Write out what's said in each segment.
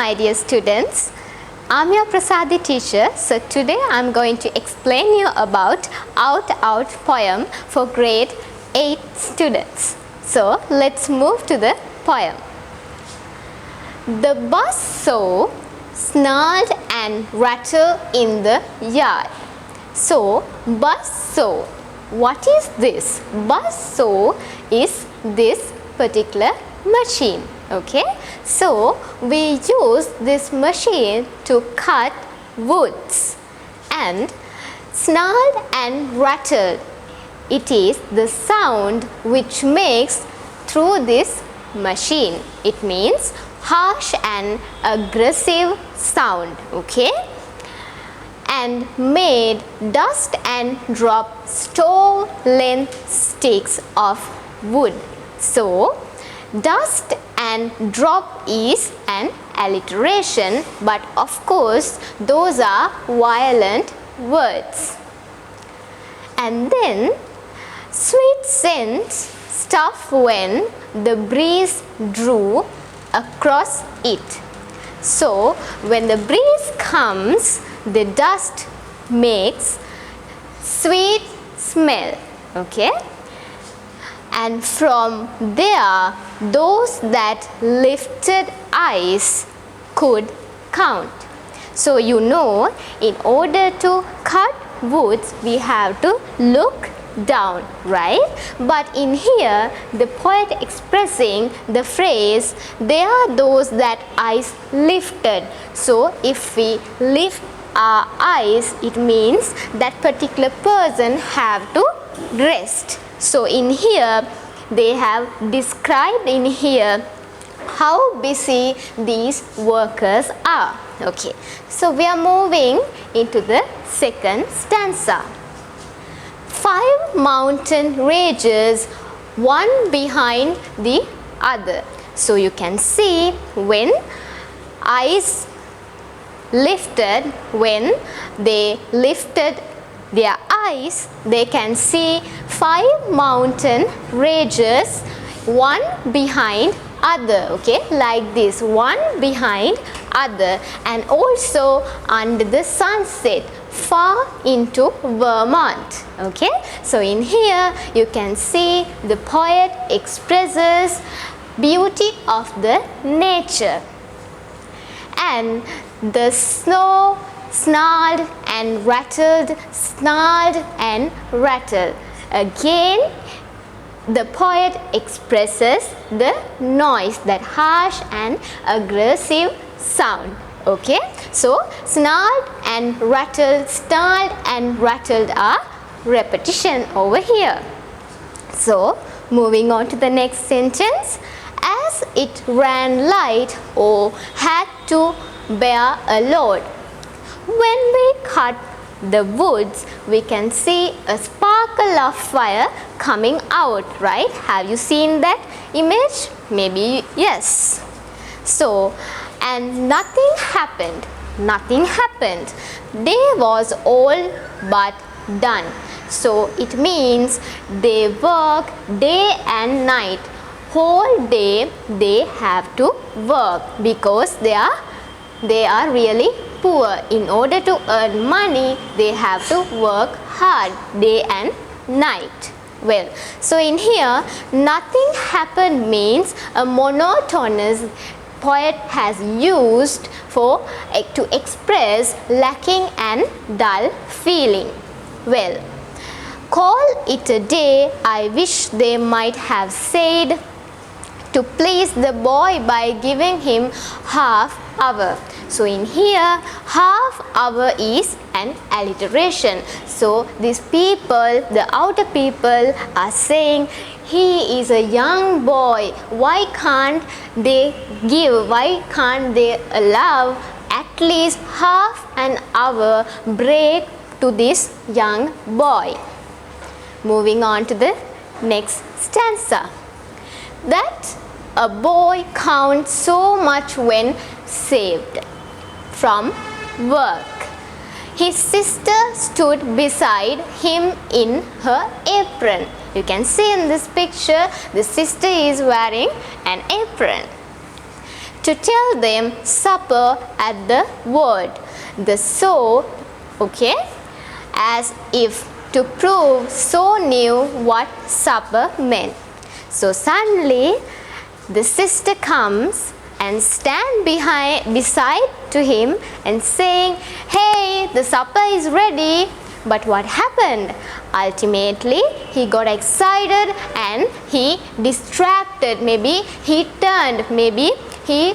my dear students. I'm your Prasadi teacher. So today I'm going to explain you about Out poem for grade 8 students. So let's move to the poem. The bus saw, snarled and rattled in the yard. So bus saw. What is this? Bus saw is this particular machine. Okay, so we use this machine to cut woods. And snarled and rattled, it is the sound which makes through this machine. It means harsh and aggressive sound. Okay, and made dust and drop stolen sticks of wood. So dust and drop is an alliteration, but of course those are violent words. And then sweet scent stuff when the breeze drew across it. So when the breeze comes, the dust makes sweet smell. Okay, and from there those that lifted eyes could count. So you know, in order to cut woods we have to look down, right? But in here the poet expressing the phrase, they are those that eyes lifted. So if we lift our eyes, it means that particular person have to rest. So in here they have described in here how busy these workers are. Okay, so we are moving into the second stanza. 5 mountain ranges, one behind the other. So you can see when eyes lifted, when they lifted their eyes, they can see 5 mountain ranges, one behind other. Okay, like this, one behind other, and also under the sunset far into Vermont. Okay, so in here you can see the poet expresses beauty of the nature. And the snow snarled and rattled, snarled and rattled. Again the poet expresses the noise, that harsh and aggressive sound. Okay, so snarled and rattled, snarled and rattled are repetition over here. So moving on to the next sentence. As it ran light, or had to bear a load. When we cut the woods, we can see a sparkle of fire coming out, right? Have you seen that image? Maybe yes. So, and nothing happened. Nothing happened. They was all but done. So it means they work day and night. Whole day they have to work because they are really poor. In order to earn money, they have to work hard day and night. Well, so in here nothing happened means a monotonous poet has used for to express lacking and dull feeling. Well, call it a day, I wish they might have said, to please the boy by giving him half hour. So in here half hour is an alliteration. So these people, the outer people, are saying he is a young boy. Why can't they give, why can't they allow at least half an hour break to this young boy? Moving on to the next stanza. That a boy counts so much when saved from work. His sister stood beside him in her apron. You can see in this picture the sister is wearing an apron. to tell them supper at the word. The so, okay, as if to prove so knew what supper meant. So suddenly the sister comes and stand beside to him and saying, "Hey, the supper is ready." But what happened? Ultimately, he got excited and he distracted. Maybe he turned, maybe he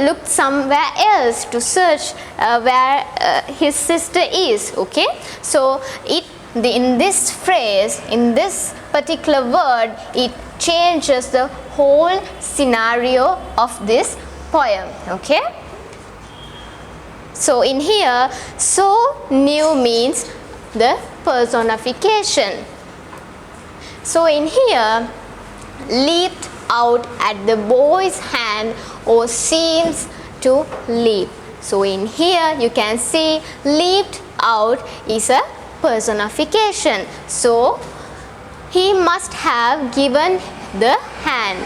looked somewhere else to search where his sister is. Okay, so in this phrase, in this particular word, it changes the whole scenario of this poem. Okay, so in here, so new means the personification. So in here, leaped out at the boy's hand or seems to leap. So in here you can see leaped out is a personification. So he must have given the hand.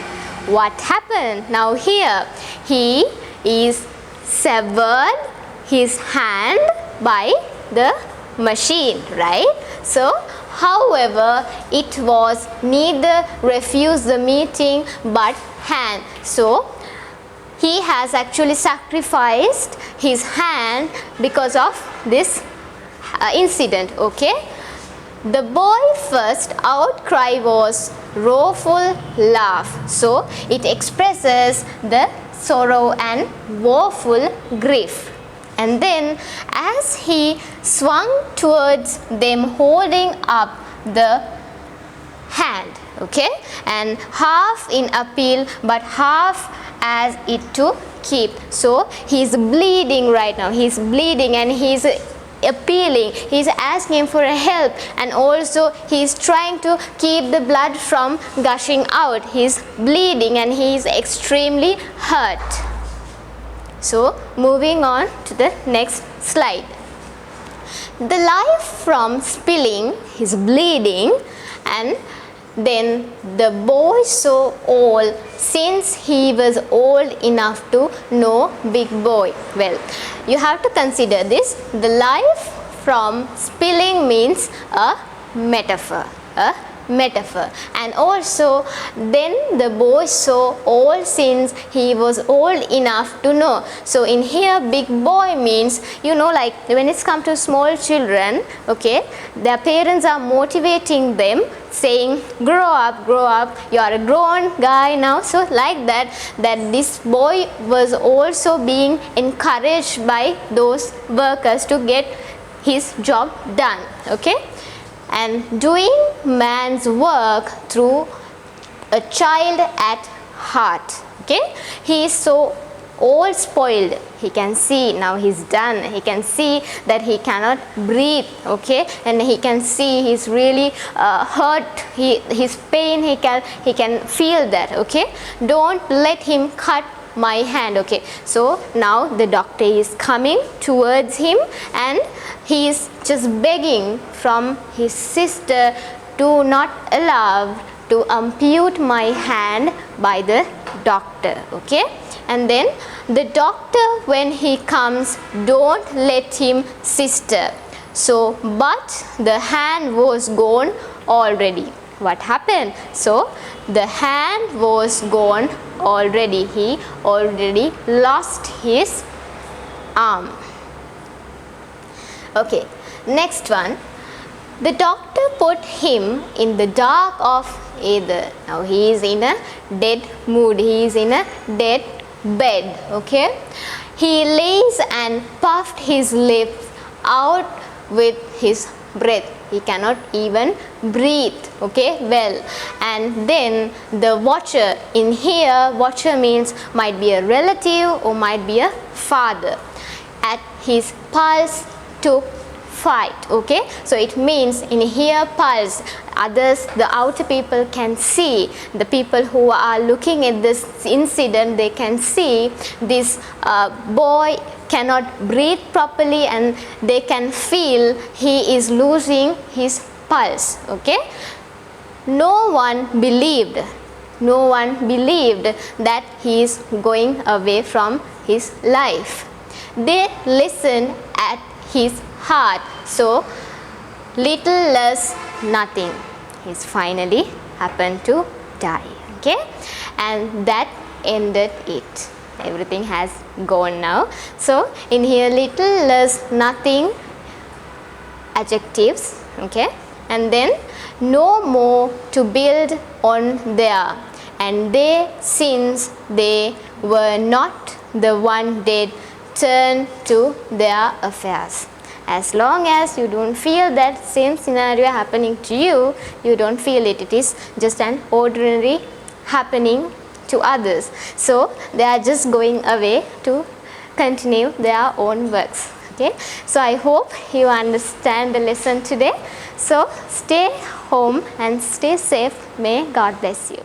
What happened? Now here he is severed his hand by the machine, right? So however, it was neither refuse the meeting but hand. So he has actually sacrificed his hand because of this incident. Okay, the boy first outcry was woeful laugh. So it expresses the sorrow and woeful grief. And then as he swung towards them holding up the hand, okay, and half in appeal but half as it to keep. So he's bleeding right now, he's bleeding and he's appealing, he's asking for a help, and also he's trying to keep the blood from gushing out. He's bleeding and he's extremely hurt. So moving on to the next slide. The life from spilling, he's bleeding, and then the boy so old since he was old enough to know big boy. Well, you have to consider this. The life from spilling means a metaphor, and also then the boy so old since he was old enough to know. So in here big boy means, you know, like when it's come to small children, okay, their parents are motivating them saying grow up, you are a grown guy now. So like that this boy was also being encouraged by those workers to get his job done. Okay, and doing man's work through a child at heart. Okay, he is so old, spoiled, he can see now he's done, he can see that he cannot breathe, okay, and he can see he's really hurt, his pain, he can feel that. Okay, don't let him cut my hand. Okay, so now the doctor is coming towards him and he is just begging from his sister to not allow to ampute my hand by the doctor. Okay, and then the doctor when he comes, don't let him sister. So but the hand was gone already. What happened? So the hand was gone already, he already lost his arm. Okay, next one. The doctor put him in the dark of either. Now he is in a dead mood, he is in a dead bed. Okay, he lays and puffed his lips out with his breath, he cannot even breathe. Okay, well, and then the watcher, in here watcher means might be a relative or might be a father, at his pulse took fight. Okay, so it means in here pulse, others, the outer people can see, the people who are looking at this incident, they can see this boy cannot breathe properly and they can feel he is losing his pulse. Okay, no one believed no one believed that he is going away from his life. They listened at his heart, so little less nothing. He's finally happened to die. Okay, and that ended it. Everything has gone now. So in here, little less nothing, adjectives. Okay, and then no more to build on there, and they, since they were not the one dead, turn to their affairs. As long as you don't feel that same scenario happening to you, you don't feel it. It is just an ordinary happening to others. So they are just going away to continue their own works. Okay, so I hope you understand the lesson today. So stay home and stay safe. May God bless you.